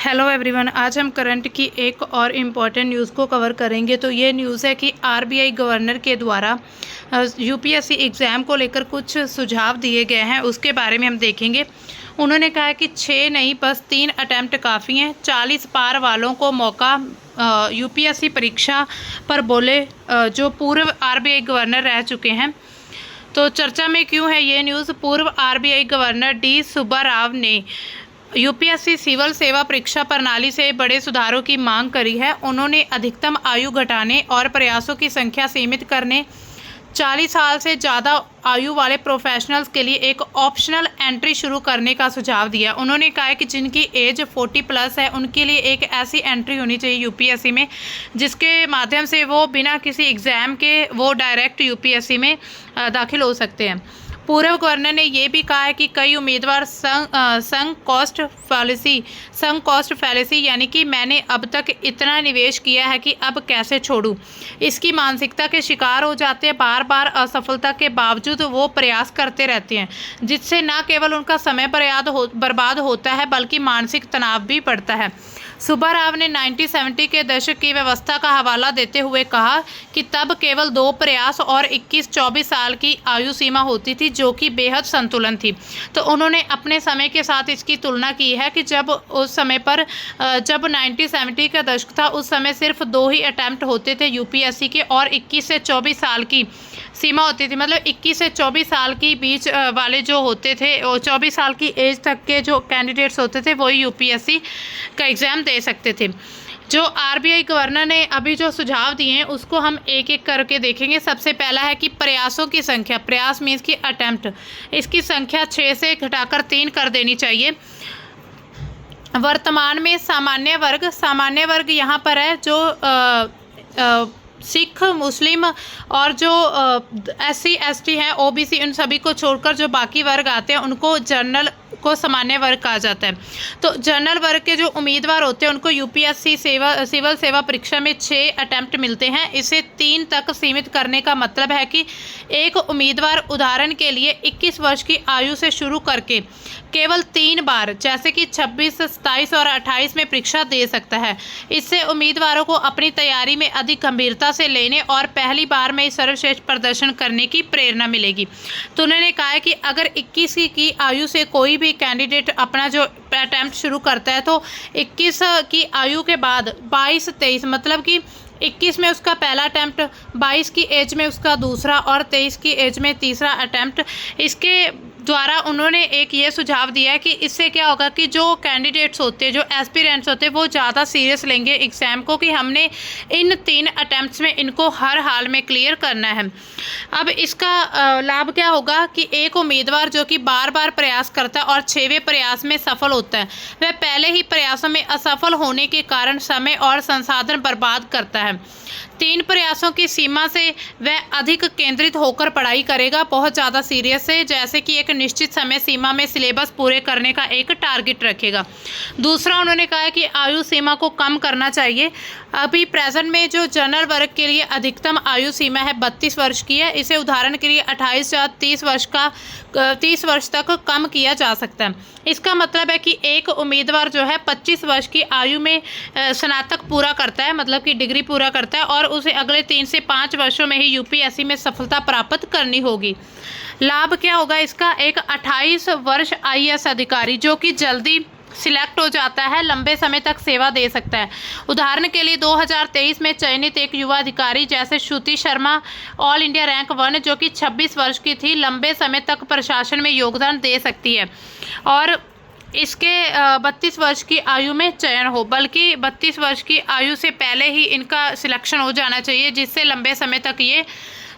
Hello everyone, आज हम current की एक और इम्पॉर्टेंट न्यूज़ को कवर करेंगे। तो ये न्यूज़ है कि आरबीआई गवर्नर के द्वारा यूपीएससी एग्ज़ाम को लेकर कुछ सुझाव दिए गए हैं, उसके बारे में हम देखेंगे। उन्होंने कहा कि 6 नहीं बस 3 अटैम्प्ट काफ़ी हैं। 40 पार वालों को मौका, यूपीएससी परीक्षा पर बोले जो पूर्व आरबीआई गवर्नर रह चुके हैं। तो चर्चा में क्यों है ये न्यूज़? पूर्व RBI governor D Subba Rao ने यूपीएससी सिविल सेवा परीक्षा प्रणाली से बड़े सुधारों की मांग करी है। उन्होंने अधिकतम आयु घटाने और प्रयासों की संख्या सीमित करने, 40 साल से ज़्यादा आयु वाले प्रोफेशनल्स के लिए एक ऑप्शनल एंट्री शुरू करने का सुझाव दिया। उन्होंने कहा कि जिनकी एज 40 प्लस है उनके लिए एक ऐसी एंट्री होनी चाहिए यूपीएससी में जिसके माध्यम से वो बिना किसी एग्ज़ाम के वो डायरेक्ट यूपीएससी में दाखिल हो सकते हैं। पूर्व गवर्नर ने यह भी कहा है कि कई उम्मीदवार संक कॉस्ट फैलेसी यानी कि मैंने अब तक इतना निवेश किया है कि अब कैसे छोड़ूं, इसकी मानसिकता के शिकार हो जाते हैं। बार बार असफलता के बावजूद वो प्रयास करते रहते हैं, जिससे न केवल उनका समय बर्बाद होता है बल्कि मानसिक तनाव भी बढ़ता है। सुब्बा राव ने 1970 के दशक की व्यवस्था का हवाला देते हुए कहा कि तब केवल 2 प्रयास और 21-24 साल की आयु सीमा होती थी, जो कि बेहद संतुलन थी। तो उन्होंने अपने समय के साथ इसकी तुलना की है कि जब 1970 का दशक था उस समय सिर्फ 2 ही अटैम्प्ट होते थे यूपीएससी के और 21 से 24 साल की सीमा होती थी। मतलब 21 से 24 साल की बीच वाले जो होते थे और 24 साल की एज तक के जो कैंडिडेट्स होते थे वही यूपीएससी का एग्ज़ाम दे सकते थे। जो आरबीआई गवर्नर ने अभी जो सुझाव दिए हैं उसको हम एक एक करके देखेंगे। सबसे पहला है कि प्रयासों की संख्या, प्रयास मीन्स की अटैम्प्ट, इसकी संख्या 6 से घटाकर 3 कर देनी चाहिए। वर्तमान में सामान्य वर्ग यहाँ पर है जो सिख, मुस्लिम और जो SC ST हैं, OBC, उन सभी को छोड़कर जो बाकी वर्ग आते हैं उनको जनरल को सामान्य वर्ग कहा जाता है। तो जनरल वर्ग के जो उम्मीदवार होते हैं उनको यूपीएससी सिविल सेवा परीक्षा में 6 अटैम्प्ट मिलते हैं। इसे 3 तक सीमित करने का मतलब है कि एक उम्मीदवार उदाहरण के लिए 21 वर्ष की आयु से शुरू करके केवल 3 बार जैसे कि 26, 27 और 28 में परीक्षा दे सकता है। इससे उम्मीदवारों को अपनी तैयारी में अधिक गंभीरता से लेने और पहली बार में सर्वश्रेष्ठ प्रदर्शन करने की प्रेरणा मिलेगी। तो उन्होंने कहा है कि अगर 21 की आयु से कोई भी कैंडिडेट अपना जो अटैम्प्ट शुरू करता है तो 21 की आयु के बाद 22, 23 मतलब कि 21 में उसका पहला अटैम्प्ट, 22 की एज में उसका दूसरा और 23 की एज में तीसरा अटैम्प्ट। इसके द्वारा उन्होंने एक ये सुझाव दिया है कि इससे क्या होगा कि जो कैंडिडेट्स होते हैं, जो एस्पिरेंट्स होते हैं, वो ज़्यादा सीरियस लेंगे एग्ज़ाम को कि हमने इन 3 अटैम्प्ट्स में इनको हर हाल में क्लियर करना है। अब इसका लाभ क्या होगा कि एक उम्मीदवार जो कि बार बार प्रयास करता है और 6वें प्रयास में सफल होता है, वह पहले ही प्रयासों में असफल होने के कारण समय और संसाधन बर्बाद करता है। 3 प्रयासों की सीमा से वह अधिक केंद्रित होकर पढ़ाई करेगा, बहुत ज़्यादा सीरियस से, जैसे कि एक निश्चित समय सीमा में सिलेबस पूरे करने का एक टारगेट रखेगा। दूसरा, उन्होंने कहा है कि आयु सीमा को कम करना चाहिए। अभी प्रेजेंट में जो जनरल वर्ग के लिए अधिकतम आयु सीमा है 32 वर्ष की है, इसे उदाहरण के लिए 28 या 30 वर्ष तक कम किया जा सकता है। इसका मतलब है कि एक उम्मीदवार जो है 25 वर्ष की आयु में स्नातक पूरा करता है, मतलब कि डिग्री पूरा करता है, और उसे अगले 3 से 5 वर्षों में ही यूपीएससी में सफलता प्राप्त करनी होगी। लाभ क्या होगा इसका? एक 28 वर्ष IAS अधिकारी जो कि जल्दी सिलेक्ट हो जाता है, लंबे समय तक सेवा दे सकता है। उदाहरण के लिए 2023 में चयनित एक युवा अधिकारी जैसे श्रुति शर्मा, ऑल इंडिया रैंक 1, जो कि 26 वर्ष की थी, लंबे समय तक प्रशासन में योगदान दे सकती है और इसके 32 वर्ष की आयु में चयन हो, बल्कि 32 वर्ष की आयु से पहले ही इनका सिलेक्शन हो जाना चाहिए, जिससे लंबे समय तक ये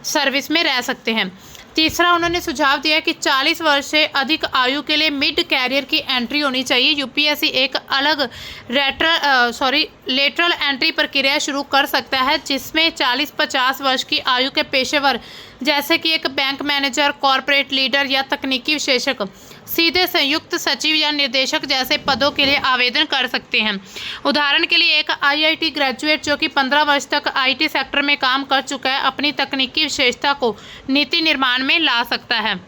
सर्विस में रह सकते हैं। तीसरा, उन्होंने सुझाव दिया कि 40 वर्ष से अधिक आयु के लिए मिड कैरियर की एंट्री होनी चाहिए। यूपीएससी एक अलग लेटरल एंट्री प्रक्रिया शुरू कर सकता है जिसमें 40-50 वर्ष की आयु के पेशेवर जैसे कि एक बैंक मैनेजर, कॉरपोरेट लीडर या तकनीकी विशेषज्ञ सीधे संयुक्त सचिव या निर्देशक जैसे पदों के लिए आवेदन कर सकते हैं। उदाहरण के लिए एक IIT ग्रेजुएट जो कि 15 वर्ष तक IT सेक्टर में काम कर चुका है, अपनी तकनीकी विशेषता को नीति निर्माण में ला सकता है।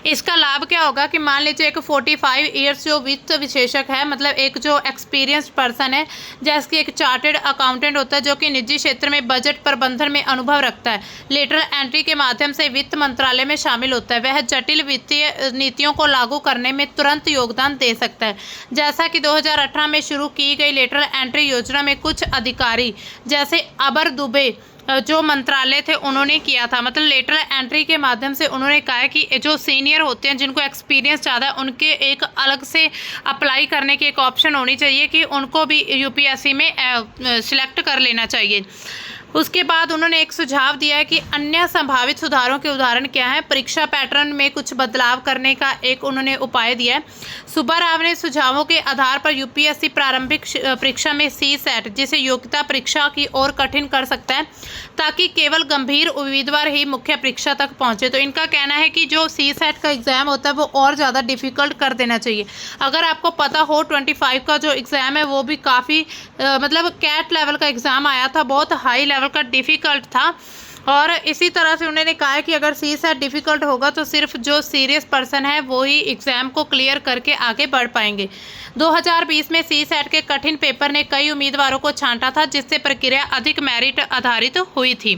इसका लाभ क्या होगा कि मान लीजिए एक 45 ईयर्स जो वित्त विशेषक है, मतलब एक जो एक्सपीरियंस्ड पर्सन है, जैसे कि एक चार्टेड अकाउंटेंट होता है जो कि निजी क्षेत्र में बजट प्रबंधन में अनुभव रखता है, लेटरल एंट्री के माध्यम से वित्त मंत्रालय में शामिल होता है। वह जटिल वित्तीय नीतियों को लागू करने में तुरंत योगदान दे सकता है। जैसा कि 2018 में शुरू की गई लेटरल एंट्री योजना में कुछ अधिकारी जैसे अबर दुबे जो मंत्रालय थे उन्होंने किया था, मतलब लेटरल एंट्री के माध्यम से उन्होंने कहा है कि जो सीनियर होते हैं जिनको एक्सपीरियंस ज़्यादा है उनके एक अलग से अप्लाई करने की एक ऑप्शन होनी चाहिए कि उनको भी यूपीएससी में सिलेक्ट कर लेना चाहिए। उसके बाद उन्होंने एक सुझाव दिया है कि अन्य संभावित सुधारों के उदाहरण क्या हैं। परीक्षा पैटर्न में कुछ बदलाव करने का एक उन्होंने उपाय दिया है। सुब्बा राव ने सुझावों के आधार पर यूपीएससी प्रारंभिक परीक्षा में सीसैट जिसे योग्यता परीक्षा की ओर कठिन कर सकता है ताकि केवल गंभीर उम्मीदवार ही मुख्य परीक्षा तक पहुंचे। तो इनका कहना है कि जो सीसैट का एग्ज़ाम होता है वो और ज़्यादा डिफ़िकल्ट कर देना चाहिए। अगर आपको पता हो 25 का जो एग्ज़ाम है वो भी काफ़ी मतलब कैट लेवल का एग्ज़ाम आया था, बहुत हाई लेवल का डिफ़िकल्ट था। और इसी तरह से उन्होंने कहा है कि अगर सीसैट डिफ़िकल्ट होगा तो सिर्फ जो सीरियस पर्सन है वो ही एग्ज़ाम को क्लियर करके आगे बढ़ पाएंगे। 2020 में सीसैट के कठिन पेपर ने कई उम्मीदवारों को छांटा था जिससे प्रक्रिया अधिक मेरिट आधारित हुई थी।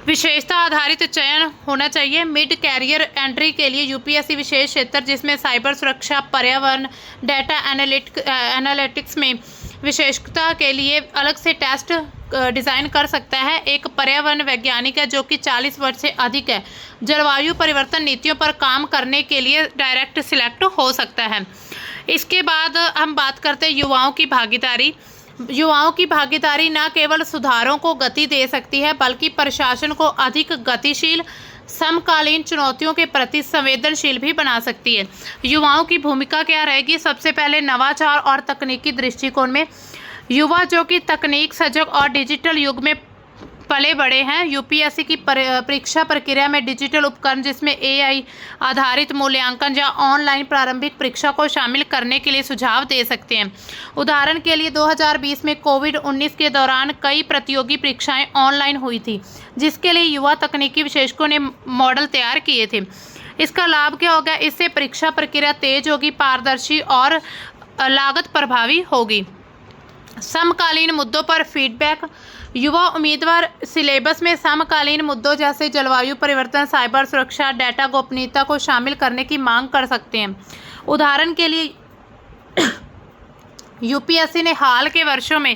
विशेषता आधारित चयन होना चाहिए। मिड कैरियर एंट्री के लिए यूपीएससी विशेष क्षेत्र जिसमें साइबर सुरक्षा, पर्यावरण, डेटा एनालिटिक्स में विशेषता के लिए अलग से टेस्ट डिज़ाइन कर सकता है। एक पर्यावरण वैज्ञानिक है जो कि 40 वर्ष से अधिक है, जलवायु परिवर्तन नीतियों पर काम करने के लिए डायरेक्ट सिलेक्ट हो सकता है। इसके बाद हम बात करते हैं युवाओं की भागीदारी। युवाओं की भागीदारी न केवल सुधारों को गति दे सकती है बल्कि प्रशासन को अधिक गतिशील, समकालीन चुनौतियों के प्रति संवेदनशील भी बना सकती है। युवाओं की भूमिका क्या रहेगी? सबसे पहले नवाचार और तकनीकी दृष्टिकोण में युवा जो कि तकनीक सजग और डिजिटल युग में पले बड़े हैं, यूपीएससी की परीक्षा प्रक्रिया में डिजिटल उपकरण जिसमें एआई आधारित मूल्यांकन या ऑनलाइन प्रारंभिक परीक्षा को शामिल करने के लिए सुझाव दे सकते हैं। उदाहरण के लिए 2020 में कोविड-19 के दौरान कई प्रतियोगी परीक्षाएं ऑनलाइन हुई थी जिसके लिए युवा तकनीकी विशेषज्ञों ने मॉडल तैयार किए थे। इसका लाभ क्या होगा? इससे परीक्षा प्रक्रिया तेज होगी, पारदर्शी और लागत प्रभावी होगी। समकालीन मुद्दों पर फीडबैक। युवा उम्मीदवार सिलेबस में समकालीन मुद्दों जैसे जलवायु परिवर्तन, साइबर सुरक्षा, डेटा गोपनीयता को शामिल करने की मांग कर सकते हैं। उदाहरण के लिए यूपीएससी ने हाल के वर्षों में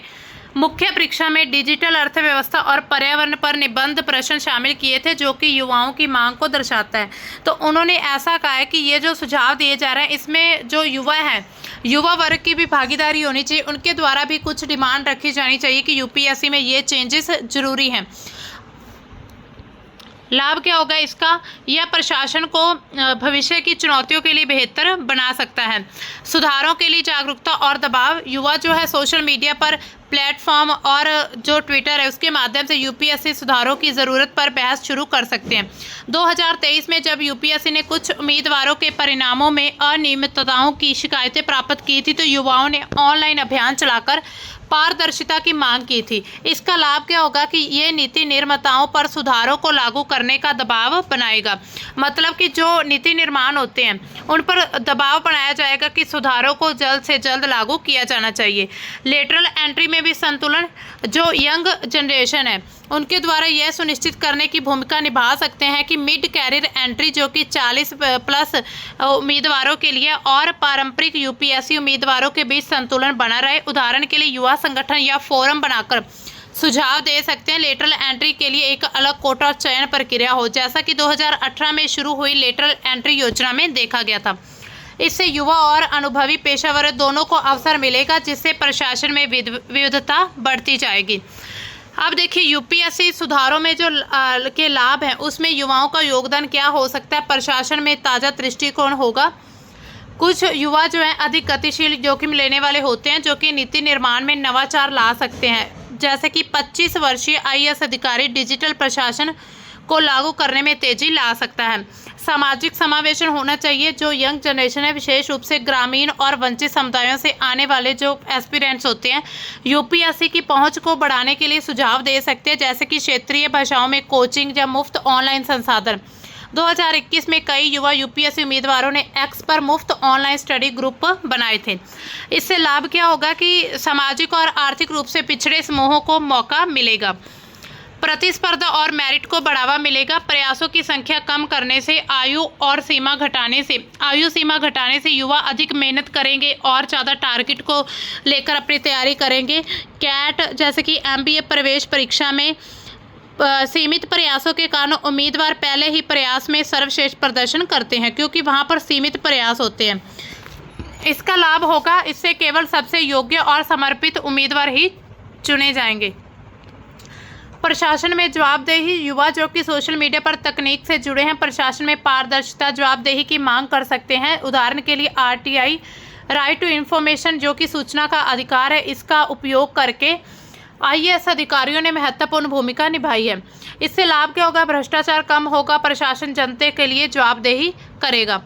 मुख्य परीक्षा में डिजिटल अर्थव्यवस्था और पर्यावरण पर निबंध प्रश्न शामिल किए थे जो कि युवाओं की मांग को दर्शाता है। तो उन्होंने ऐसा कहा है कि ये जो सुझाव दिए जा रहे हैं इसमें जो युवा हैं, युवा वर्ग की भी भागीदारी होनी चाहिए, उनके द्वारा भी कुछ डिमांड रखी जानी चाहिए कि यूपीएससी में ये चेंजेस जरूरी हैं। लाभ क्या होगा इसका? यह प्रशासन को भविष्य की चुनौतियों के लिए बेहतर बना सकता है। सुधारों के लिए जागरूकता और दबाव। युवा जो है सोशल मीडिया पर प्लेटफॉर्म और जो ट्विटर है उसके माध्यम से यूपीएससी सुधारों की ज़रूरत पर बहस शुरू कर सकते हैं। 2023 में जब यूपीएससी ने कुछ उम्मीदवारों के परिणामों में अनियमितताओं की शिकायतें प्राप्त की थी तो युवाओं ने ऑनलाइन अभियान चलाकर पारदर्शिता की मांग की थी। इसका लाभ क्या होगा कि ये नीति निर्माताओं पर सुधारों को लागू करने का दबाव बनाएगा। मतलब कि जो नीति निर्माण होते हैं उन पर दबाव बनाया जाएगा कि सुधारों को जल्द से जल्द लागू किया जाना चाहिए। लेटरल एंट्री में भी संतुलन। जो यंग जनरेशन है उनके द्वारा यह सुनिश्चित करने की भूमिका निभा सकते हैं कि मिड कैरियर एंट्री जो कि 40 प्लस उम्मीदवारों के लिए और पारंपरिक यूपीएससी उम्मीदवारों के बीच संतुलन बना रहे। उदाहरण के लिए युवा संगठन या फोरम बनाकर सुझाव दे सकते हैं लेटरल एंट्री के लिए एक अलग कोटा चयन प्रक्रिया हो, जैसा कि 2018 में शुरू हुई लेटरल एंट्री योजना में देखा गया था। इससे युवा और अनुभवी पेशेवर दोनों को अवसर मिलेगा जिससे प्रशासन में विविधता बढ़ती जाएगी। अब देखिए यूपीएससी सुधारों में जो के लाभ हैं उसमें युवाओं का योगदान क्या हो सकता है? प्रशासन में ताज़ा दृष्टिकोण होगा। कुछ युवा जो हैं अधिक गतिशील जोखिम लेने वाले होते हैं जो कि नीति निर्माण में नवाचार ला सकते हैं, जैसे कि 25 वर्षीय आईएएस अधिकारी डिजिटल प्रशासन को लागू करने में तेजी ला सकता है। सामाजिक समावेशन होना चाहिए। जो यंग जनरेशन है विशेष रूप से ग्रामीण और वंचित समुदायों से आने वाले जो एस्पिरेंट्स होते हैं यूपीएससी की पहुंच को बढ़ाने के लिए सुझाव दे सकते हैं, जैसे कि क्षेत्रीय भाषाओं में कोचिंग या मुफ्त ऑनलाइन संसाधन। 2021 में कई युवा यूपीएससी उम्मीदवारों ने एक्स पर मुफ्त ऑनलाइन स्टडी ग्रुप बनाए थे। इससे लाभ क्या होगा कि सामाजिक और आर्थिक रूप से पिछड़े समूहों को मौका मिलेगा, प्रतिस्पर्धा और मेरिट को बढ़ावा मिलेगा। प्रयासों की संख्या कम करने से आयु सीमा घटाने से युवा अधिक मेहनत करेंगे और ज़्यादा टारगेट को लेकर अपनी तैयारी करेंगे। कैट जैसे कि एमबीए प्रवेश परीक्षा में सीमित प्रयासों के कारण उम्मीदवार पहले ही प्रयास में सर्वश्रेष्ठ प्रदर्शन करते हैं, क्योंकि वहां पर सीमित प्रयास होते हैं। इसका लाभ होगा, इससे केवल सबसे योग्य और समर्पित उम्मीदवार ही चुने जाएंगे। प्रशासन में जवाबदेही, युवा जो कि सोशल मीडिया पर तकनीक से जुड़े हैं, प्रशासन में पारदर्शिता जवाबदेही की मांग कर सकते हैं। उदाहरण के लिए आरटीआई, राइट टू इन्फॉर्मेशन, जो कि सूचना का अधिकार है, इसका उपयोग करके आईएएस अधिकारियों ने महत्वपूर्ण भूमिका निभाई है। इससे लाभ क्या होगा? भ्रष्टाचार कम होगा, प्रशासन जनता के लिए जवाबदेही करेगा।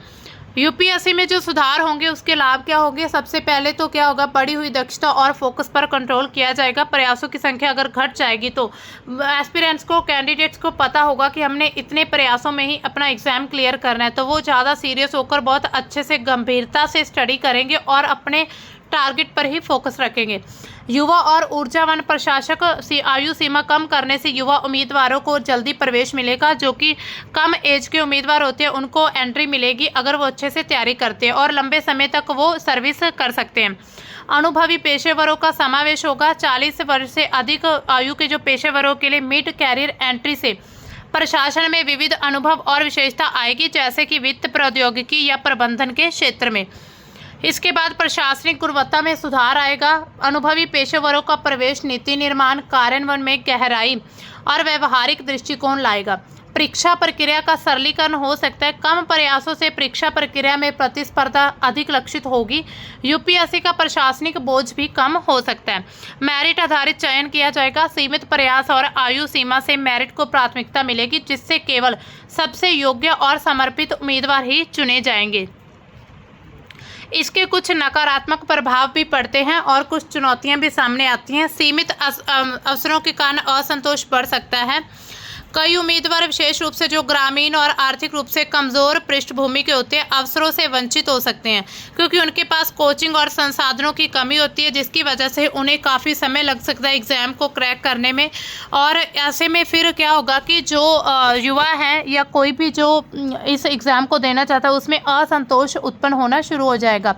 यूपीएससी में जो सुधार होंगे उसके लाभ क्या होंगे? सबसे पहले तो क्या होगा, बढ़ी हुई दक्षता और फोकस पर कंट्रोल किया जाएगा। प्रयासों की संख्या अगर घट जाएगी तो एस्पिरेंट्स को, कैंडिडेट्स को पता होगा कि हमने इतने प्रयासों में ही अपना एग्जाम क्लियर करना है, तो वो ज़्यादा सीरियस होकर बहुत अच्छे से गंभीरता से स्टडी करेंगे और अपने टारगेट पर ही फोकस रखेंगे। युवा और ऊर्जावान प्रशासक, आयु सीमा कम करने से युवा उम्मीदवारों को जल्दी प्रवेश मिलेगा। जो कि कम एज के उम्मीदवार होते हैं उनको एंट्री मिलेगी अगर वो अच्छे से तैयारी करते हैं और लंबे समय तक वो सर्विस कर सकते हैं। अनुभवी पेशेवरों का समावेश होगा। 40 वर्ष से अधिक आयु के जो पेशेवरों के लिए मिड कैरियर एंट्री से प्रशासन में विविध अनुभव और विशेषता आएगी, जैसे कि वित्त, प्रौद्योगिकी या प्रबंधन के क्षेत्र में। इसके बाद प्रशासनिक गुणवत्ता में सुधार आएगा। अनुभवी पेशेवरों का प्रवेश नीति निर्माण, कार्यान्वयन में गहराई और व्यवहारिक दृष्टिकोण लाएगा। परीक्षा प्रक्रिया का सरलीकरण हो सकता है। कम प्रयासों से परीक्षा प्रक्रिया में प्रतिस्पर्धा अधिक लक्षित होगी। यूपीएससी का प्रशासनिक बोझ भी कम हो सकता है। मेरिट आधारित चयन किया जाएगा। सीमित प्रयास और आयु सीमा से मेरिट को प्राथमिकता मिलेगी, जिससे केवल सबसे योग्य और समर्पित उम्मीदवार ही चुने जाएंगे। इसके कुछ नकारात्मक प्रभाव भी पड़ते हैं और कुछ चुनौतियां भी सामने आती हैं। सीमित अवसरों के कारण असंतोष बढ़ सकता है। कई उम्मीदवार विशेष रूप से जो ग्रामीण और आर्थिक रूप से कमजोर पृष्ठभूमि के होते हैं अवसरों से वंचित हो सकते हैं, क्योंकि उनके पास कोचिंग और संसाधनों की कमी होती है, जिसकी वजह से उन्हें काफ़ी समय लग सकता है एग्जाम को क्रैक करने में। और ऐसे में फिर क्या होगा कि जो युवा हैं या कोई भी जो इस एग्ज़ाम को देना चाहता है उसमें असंतोष उत्पन्न होना शुरू हो जाएगा।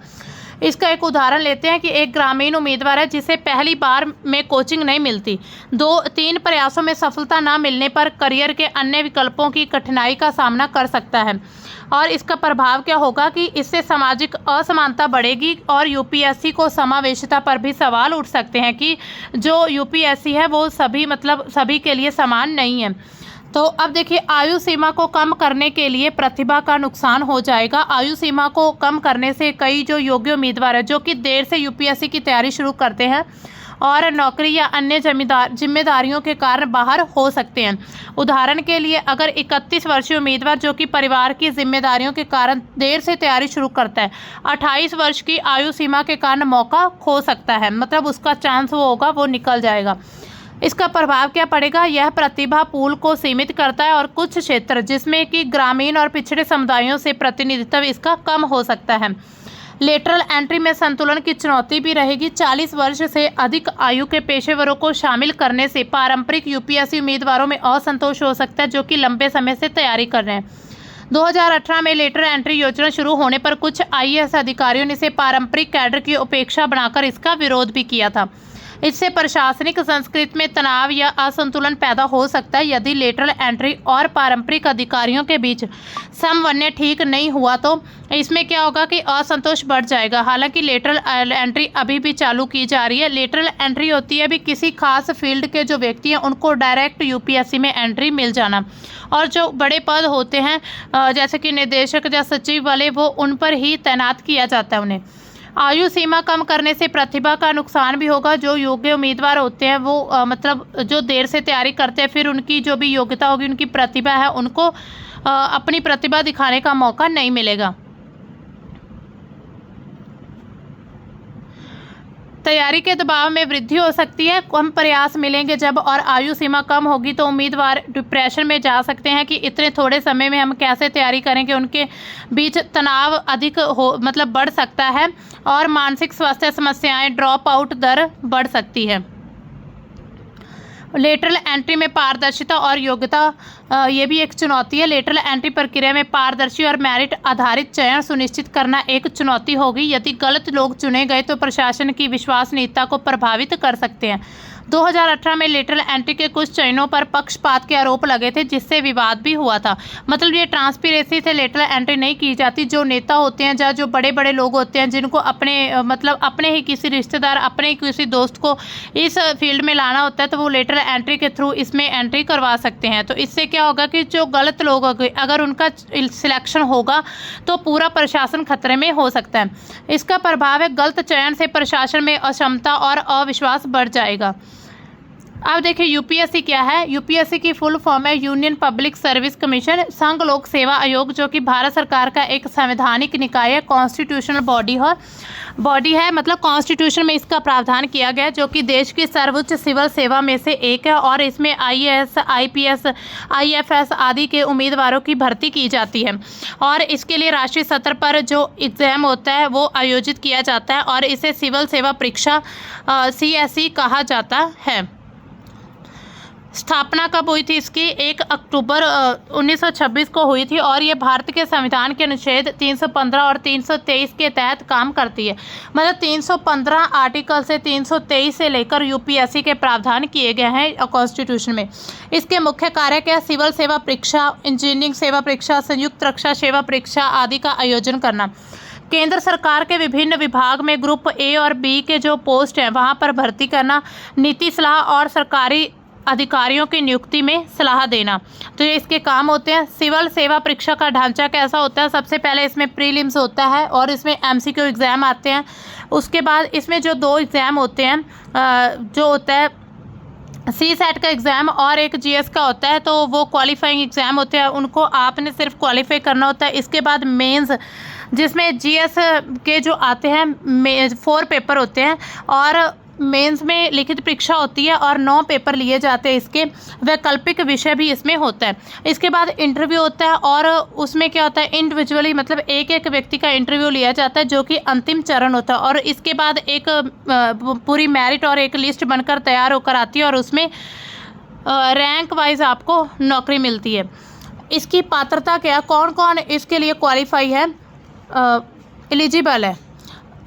इसका एक उदाहरण लेते हैं कि एक ग्रामीण उम्मीदवार है जिसे पहली बार में कोचिंग नहीं मिलती। 2-3 प्रयासों में सफलता न मिलने पर करियर के अन्य विकल्पों की कठिनाई का सामना कर सकता है। और इसका प्रभाव क्या होगा कि इससे सामाजिक असमानता बढ़ेगी और यूपीएससी को समावेशिता पर भी सवाल उठ सकते हैं कि जो यूपीएससी है वो सभी के लिए समान नहीं है। तो अब देखिए, आयु सीमा को कम करने के लिए प्रतिभा का नुकसान हो जाएगा। आयु सीमा को कम करने से कई जो योग्य उम्मीदवार है जो कि देर से यूपीएससी की तैयारी शुरू करते हैं और नौकरी या अन्य जिम्मेदारियों के कारण बाहर हो सकते हैं। उदाहरण के लिए अगर 31 वर्षीय उम्मीदवार जो कि परिवार की जिम्मेदारियों के कारण देर से तैयारी शुरू करता है, 28 वर्ष की आयु सीमा के कारण मौका खो सकता है, मतलब उसका चांस वो निकल जाएगा। इसका प्रभाव क्या पड़ेगा? यह प्रतिभा पूल को सीमित करता है और कुछ क्षेत्र जिसमें कि ग्रामीण और पिछड़े समुदायों से प्रतिनिधित्व इसका कम हो सकता है। लेटरल एंट्री में संतुलन की चुनौती भी रहेगी। 40 वर्ष से अधिक आयु के पेशेवरों को शामिल करने से पारंपरिक यूपीएससी उम्मीदवारों में असंतोष हो सकता है, जो कि लंबे समय से तैयारी कर रहे हैं। 2018 में लेटर एंट्री योजना शुरू होने पर कुछ आईएएस अधिकारियों ने इसे पारंपरिक कैडर की उपेक्षा बनाकर इसका विरोध भी किया था। इससे प्रशासनिक संस्कृति में तनाव या असंतुलन पैदा हो सकता है। यदि लेटरल एंट्री और पारंपरिक अधिकारियों के बीच समन्वय ठीक नहीं हुआ तो इसमें क्या होगा कि असंतोष बढ़ जाएगा। हालांकि लेटरल एंट्री अभी भी चालू की जा रही है। लेटरल एंट्री होती है अभी किसी खास फील्ड के जो व्यक्ति हैं उनको डायरेक्ट यूपीएससी में एंट्री मिल जाना, और जो बड़े पद होते हैं जैसे कि निदेशक या सचिव वाले, वो उन पर ही तैनात किया जाता है उन्हें। आयु सीमा कम करने से प्रतिभा का नुकसान भी होगा। जो योग्य उम्मीदवार होते हैं वो जो देर से तैयारी करते हैं, फिर उनकी जो भी योग्यता होगी, उनकी प्रतिभा है, उनको अपनी प्रतिभा दिखाने का मौका नहीं मिलेगा। तैयारी के दबाव में वृद्धि हो सकती है, कम प्रयास मिलेंगे जब, और आयु सीमा कम होगी तो उम्मीदवार डिप्रेशन में जा सकते हैं कि इतने थोड़े समय में हम कैसे तैयारी करेंगे। उनके बीच तनाव अधिक हो मतलब बढ़ सकता है और मानसिक स्वास्थ्य समस्याएं, ड्रॉप आउट दर बढ़ सकती है। लेटरल एंट्री में पारदर्शिता और योग्यता ये भी एक चुनौती है। लेटरल एंट्री प्रक्रिया में पारदर्शी और मेरिट आधारित चयन सुनिश्चित करना एक चुनौती होगी। यदि गलत लोग चुने गए तो प्रशासन की विश्वसनीयता को प्रभावित कर सकते हैं। 2018 में लेटरल एंट्री के कुछ चयनों पर पक्षपात के आरोप लगे थे, जिससे विवाद भी हुआ था। मतलब ये ट्रांसपेरेंसी से लेटरल एंट्री नहीं की जाती। जो नेता होते हैं या जो बड़े बड़े लोग होते हैं जिनको अपने मतलब अपने ही किसी रिश्तेदार, अपने ही किसी दोस्त को इस फील्ड में लाना होता है तो वो लेटरल एंट्री के थ्रू इसमें एंट्री करवा सकते हैं। तो इससे क्या होगा कि जो गलत लोग अगर उनका सिलेक्शन होगा तो पूरा प्रशासन खतरे में हो सकता है। इसका प्रभाव है गलत चयन से प्रशासन में अक्षमता और अविश्वास बढ़ जाएगा। अब देखिए यूपीएससी क्या है। यूपीएससी की फुल फॉर्म है यूनियन पब्लिक सर्विस कमीशन, संघ लोक सेवा आयोग, जो कि भारत सरकार का एक संवैधानिक निकाय है, कॉन्स्टिट्यूशनल बॉडी है। मतलब कॉन्स्टिट्यूशन में इसका प्रावधान किया गया, जो कि देश की सर्वोच्च सिविल सेवा में से एक है और इसमें आईएएस, आईपीएस, आईएफएस आदि के उम्मीदवारों की भर्ती की जाती है और इसके लिए राष्ट्रीय स्तर पर जो एग्ज़ाम होता है वो आयोजित किया जाता है और इसे सिविल सेवा परीक्षा CSE कहा जाता है। स्थापना कब हुई थी इसकी? 1 अक्टूबर 1926 को हुई थी और ये भारत के संविधान के अनुच्छेद 315 और 323 के तहत काम करती है। मतलब 315 आर्टिकल से 323 से लेकर यूपीएससी के प्रावधान किए गए हैं कॉन्स्टिट्यूशन में। इसके मुख्य कार्य क्या? सिविल सेवा परीक्षा, इंजीनियरिंग सेवा परीक्षा, संयुक्त रक्षा सेवा परीक्षा आदि का आयोजन करना। केंद्र सरकार के विभिन्न विभाग में ग्रुप A और B के जो पोस्ट हैं वहाँ पर भर्ती करना, नीति सलाह और सरकारी अधिकारियों की नियुक्ति में सलाह देना। तो ये इसके काम होते हैं। सिविल सेवा परीक्षा का ढांचा कैसा होता है? सबसे पहले इसमें प्रीलिम्स होता है और इसमें MCQ एग्ज़ाम आते हैं। उसके बाद इसमें जो 2 एग्ज़ाम होते हैं जो होता है CSAT का एग्ज़ाम और एक GS का होता है, तो वो क्वालिफाइंग एग्ज़ाम होते हैं, उनको आपने सिर्फ क्वालिफाई करना होता है। इसके बाद मेंस, जिसमें GS के जो आते हैं 4 पेपर होते हैं और मेंस में लिखित परीक्षा होती है और 9 पेपर लिए जाते हैं। इसके वैकल्पिक विषय भी इसमें होता है। इसके बाद इंटरव्यू होता है और उसमें क्या होता है इंडिविजुअली, मतलब एक एक व्यक्ति का इंटरव्यू लिया जाता है, जो कि अंतिम चरण होता है और इसके बाद एक पूरी मेरिट और एक लिस्ट बनकर तैयार होकर आती है और उसमें रैंक वाइज आपको नौकरी मिलती है। इसकी पात्रता क्या, कौन कौन इसके लिए क्वालिफाई है, एलिजिबल है।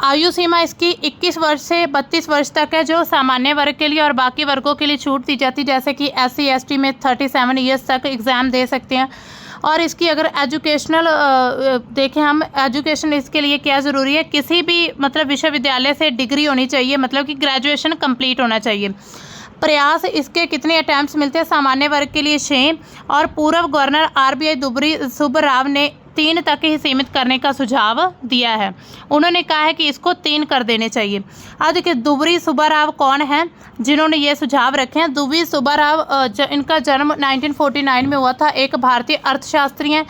आयु सीमा इसकी 21 वर्ष से 32 वर्ष तक है, जो सामान्य वर्ग के लिए, और बाकी वर्गों के लिए छूट दी जाती है, जैसे कि SC ST में 37 ईयर्स तक एग्ज़ाम दे सकते हैं। और इसकी अगर एजुकेशनल देखें हम, एजुकेशन इसके लिए क्या ज़रूरी है, किसी भी मतलब विश्वविद्यालय से डिग्री होनी चाहिए, मतलब कि ग्रेजुएशन कंप्लीट होना चाहिए। प्रयास इसके कितने अटैम्प्ट्स मिलते हैं? सामान्य वर्ग के लिए 6 और पूर्व गवर्नर RBI दुबरी सुब्बराव ने 3 तक ही सीमित करने का सुझाव दिया है। उन्होंने कहा है कि इसको 3 कर देने चाहिए। अब देखिए दुबरी सुब्बाराव कौन है जिन्होंने ये सुझाव रखे हैं? दुबरी सुब्बाराव इनका जन्म 1949 में हुआ था। एक भारतीय अर्थशास्त्री हैं,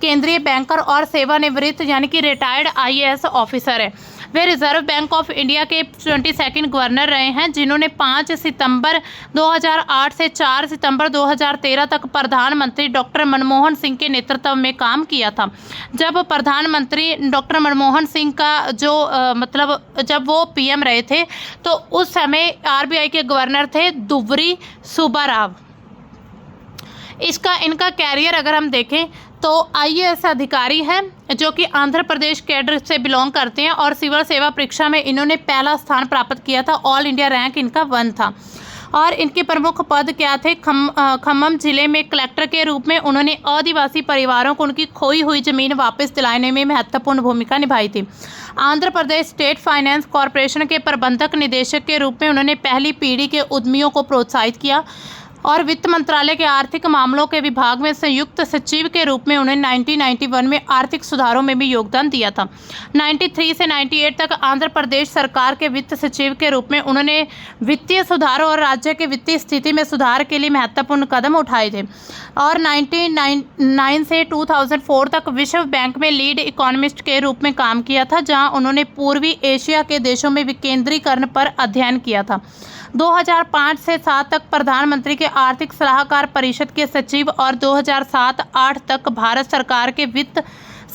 केंद्रीय बैंकर और सेवानिवृत्त यानी कि रिटायर्ड IAS ऑफिसर है। वे रिजर्व बैंक ऑफ इंडिया के 22nd गवर्नर रहे हैं, जिन्होंने 5 सितंबर 2008 से 4 सितंबर 2013 तक प्रधानमंत्री डॉक्टर मनमोहन सिंह के नेतृत्व में काम किया था। जब प्रधानमंत्री डॉक्टर मनमोहन सिंह का जो जब वो PM रहे थे तो उस समय RBI के गवर्नर थे दुबरी सुब्बाराव। इनका कैरियर अगर हम देखें तो IAS अधिकारी हैं, जो कि आंध्र प्रदेश कैडर से बिलोंग करते हैं और सिविल सेवा परीक्षा में इन्होंने पहला स्थान प्राप्त किया था। ऑल इंडिया रैंक इनका 1 था। और इनके प्रमुख पद क्या थे? खम्मम जिले में कलेक्टर के रूप में उन्होंने आदिवासी परिवारों को उनकी खोई हुई ज़मीन वापस दिलाने में महत्वपूर्ण भूमिका निभाई थी। Andhra Pradesh state finance corporation के प्रबंधक निदेशक के रूप में उन्होंने पहली पीढ़ी के उद्यमियों को प्रोत्साहित किया। और वित्त मंत्रालय के आर्थिक मामलों के विभाग में संयुक्त सचिव के रूप में उन्होंने 1991 में आर्थिक सुधारों में भी योगदान दिया था। 93 से 98 तक आंध्र प्रदेश सरकार के वित्त सचिव के रूप में उन्होंने वित्तीय सुधारों और राज्य के वित्तीय स्थिति में सुधार के लिए महत्वपूर्ण कदम उठाए थे। और 1999 से 2004 तक विश्व बैंक में लीड इकोनॉमिस्ट के रूप में काम किया था, जहां उन्होंने पूर्वी एशिया के देशों में विकेंद्रीकरण पर अध्ययन किया था। 2005 से 7 तक प्रधानमंत्री के आर्थिक सलाहकार परिषद के सचिव और 2007-8 तक भारत सरकार के वित्त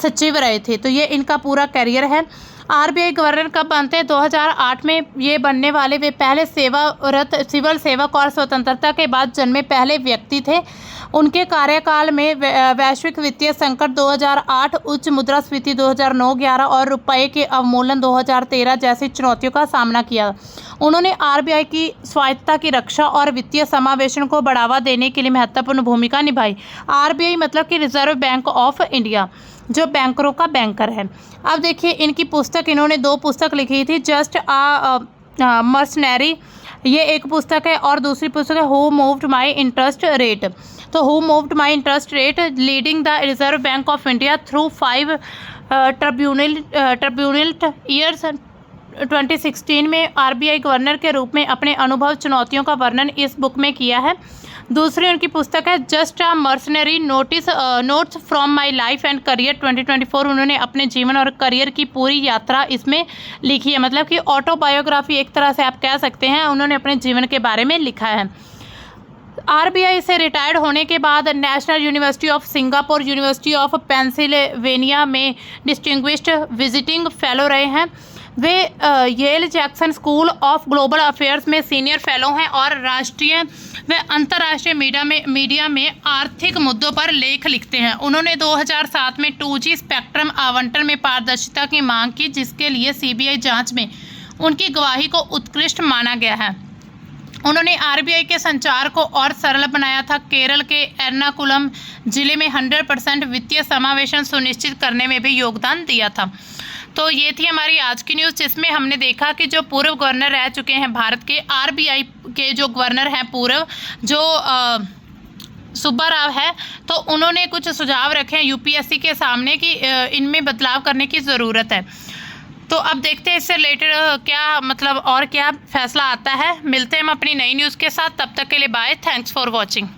सचिव रहे थे। तो ये इनका पूरा करियर है। आरबीआई गवर्नर कब बनते हैं? 2008 में ये बनने वाले वे पहले सेवारत सिविल सेवक और स्वतंत्रता के बाद जन्मे पहले व्यक्ति थे। उनके कार्यकाल में वैश्विक वित्तीय संकट 2008, उच्च मुद्रास्फीति 2009-11 और रुपये के अवमूल्यन 2013 जैसी चुनौतियों का सामना किया। उन्होंने आरबीआई की स्वायत्तता की रक्षा और वित्तीय समावेशन को बढ़ावा देने के लिए महत्वपूर्ण भूमिका निभाई। आरबीआई मतलब कि रिजर्व बैंक ऑफ इंडिया, जो बैंकरों का बैंकर है। अब देखिए इनकी पुस्तक, इन्होंने 2 पुस्तक लिखी थी, जस्ट मर्सनरी, ये एक पुस्तक है, और दूसरी पुस्तक है who moved my interest rate. तो who moved my interest rate, leading the reserve bank of India through 5 turbulent years. 2016 में आरबीआई गवर्नर के रूप में अपने अनुभव चुनौतियों का वर्णन इस बुक में किया है। दूसरी उनकी पुस्तक है just a mercenary notes from my life and career 2024। उन्होंने अपने जीवन और करियर की पूरी यात्रा इसमें लिखी है, मतलब कि ऑटोबायोग्राफी एक तरह से आप कह सकते हैं। उन्होंने अपने जीवन के बारे में लिखा है। आरबीआई से रिटायर्ड होने के बाद national university of Singapore, university of Pennsylvania में डिस्टिंग्विश्ड विजिटिंग फेलो रहे हैं। वे Yale Jackson school of global affairs में सीनियर फेलो हैं और राष्ट्रीय व अंतर्राष्ट्रीय मीडिया में आर्थिक मुद्दों पर लेख लिखते हैं। उन्होंने 2007 में 2G स्पेक्ट्रम आवंटन में पारदर्शिता की मांग की, जिसके लिए सीबीआई जांच में उनकी गवाही को उत्कृष्ट माना गया है। उन्होंने आरबीआई के संचार को और सरल बनाया था। केरल के एर्नाकुलम जिले में 100% वित्तीय समावेशन सुनिश्चित करने में भी योगदान दिया था। तो ये थी हमारी आज की न्यूज़, जिसमें हमने देखा कि जो पूर्व गवर्नर रह चुके हैं भारत के, आरबीआई के जो गवर्नर हैं पूर्व, जो सुब्बा राव है, तो उन्होंने कुछ सुझाव रखे हैं यूपीएससी के सामने कि इनमें बदलाव करने की ज़रूरत है। तो अब देखते हैं इससे रिलेटेड क्या मतलब और क्या फैसला आता है। मिलते हैं हम अपनी नई न्यूज़ के साथ, तब तक के लिए बाय, थैंक्स फॉर वॉचिंग।